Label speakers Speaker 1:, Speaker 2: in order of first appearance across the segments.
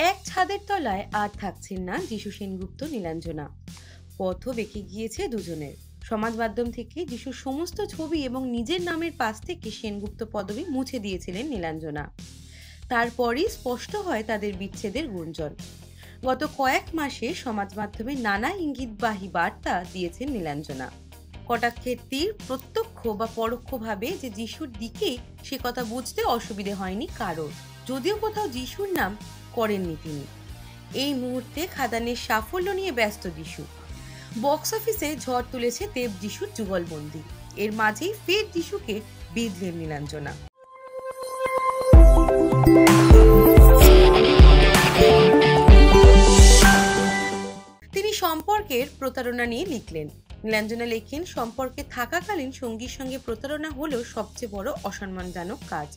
Speaker 1: এক ছাদের তলায় আর থাকছেন না যিশু সেনগুপ্ত নীলাঞ্জনা। পথও বেঁকে গিয়েছে দুজনের। সমাজ মাধ্যম থেকে যিশুর সমস্ত ছবি এবং নিজের নামের পাশ থেকে সেনগুপ্ত পদবি মুছে দিয়েছিলেন নীলাঞ্জনা। তারপরই স্পষ্ট হয় তাদের বিচ্ছেদের গুঞ্জন। গত কয়েক মাসে সমাজ মাধ্যমে নানা ইঙ্গিতবাহী বার্তা দিয়েছেন নীলাঞ্জনা। কটাক্ষের তীর প্রত্যক্ষ বা পরোক্ষভাবে যে যিশুর দিকে, সে কথা বুঝতে অসুবিধে হয়নি কারোর, যদিও কোথাও যিশুর নাম করেননি তিনি। এই মুহূর্তে খাদানের সাফল্য নিয়ে ব্যস্ত যিশু। বক্স অফিসে ঝড় তুলেছে দেব যিশুর যুগলবন্দি। এর মাঝেই ফের যিশুকে বিঁধলেন নীলাঞ্জনা। তিনি সম্পর্কের প্রতারণা নিয়ে লিখলেন। নীলাঞ্জনা লেখেন, সম্পর্কে থাকাকালীন সঙ্গীর সঙ্গে প্রতারণা হলো সবচেয়ে বড় অসম্মানজনক কাজ,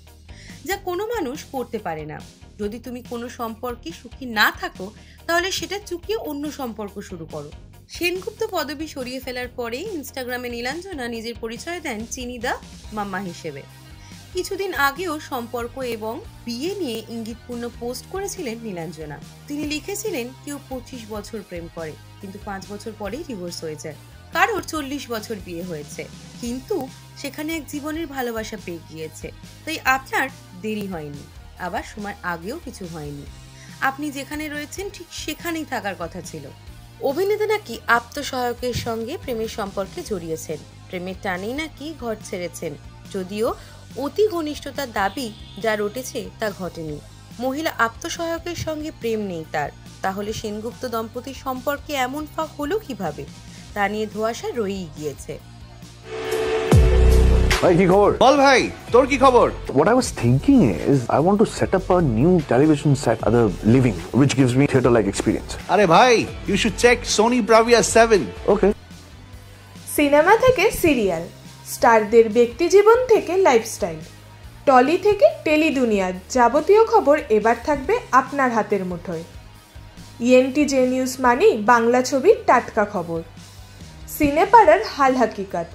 Speaker 1: যা কোনো মানুষ করতে পারে না। যদি তুমি কোনো সম্পর্কে সুখী না থাকো, তাহলে সেটা চুকিয়ে অন্য সম্পর্ক শুরু করো। সেনগুপ্ত পদবি সরিয়ে ফেলার পরে ইনস্টাগ্রামে নীলাঞ্জনা নিজের পরিচয় দেন চিনিদা মাম্মা হিসেবে। কিছুদিন আগেও সম্পর্ক এবং বিয়ে নিয়ে ইঙ্গিতপূর্ণ পোস্ট করেছিলেন নীলাঞ্জনা। তিনি লিখেছিলেন, কেউ 25 বছর প্রেম করে, কিন্তু 5 বছর পরেই ডিভোর্স হয়ে যায়। কারোর 40 বছর বিয়ে হয়েছে, কিন্তু সেখানে এক জীবনের ভালোবাসা পেয়ে গিয়েছে। তাই আপনার দেরি হয়নি, আবার সময় আগেও কিছু হয়নি। আপনি যেখানে রয়েছেন ঠিক সেখানেই থাকার কথা ছিল। অভিনেতা নাকি আত্মসহায়কের সঙ্গে প্রেমের সম্পর্কে জড়িয়েছেন। প্রেমের টানেই নাকি ঘর ছেড়েছেন, যদিও অতি ঘনিষ্ঠতার দাবি যা রটেছে তা ঘটেনি। মহিলা আত্মসহায়কের সঙ্গে প্রেম নেই তার। তাহলে সেনগুপ্ত দম্পতির সম্পর্কে এমন ফাঁক হলো কিভাবে, তা নিয়ে ধোঁয়াশা রয়েই গিয়েছে।
Speaker 2: ভাই কি খবর?
Speaker 3: বল ভাই, তোর কি খবর?
Speaker 2: What I was thinking is I want to set up a new television set at the Living, which gives me theater-like experience.
Speaker 3: আরে ভাই, you should check Sony Bravia 7.
Speaker 2: Okay.
Speaker 4: Cinema থেকে সিরিয়াল, স্টারদের ব্যক্তিজীবন থেকে লাইফস্টাইল, টলি থেকে tele দুনিয়ার যাবতীয় খবর এবার থাকবে আপনার হাতের মুঠোয়। ENTJ নিউজ মানে বাংলা ছবির টাটকা খবর, সিনেপাড়ার হাল হাকিকাত,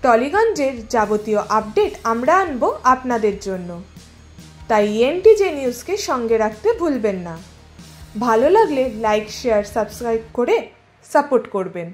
Speaker 4: টলিগঞ্জের যাবতীয় আপডেট আমরা আনবো আপনাদের জন্য। তাই ENTJ নিউজকে সঙ্গে রাখতে ভুলবেন না। ভালো লাগলে লাইক, শেয়ার, সাবস্ক্রাইব করে সাপোর্ট করবেন।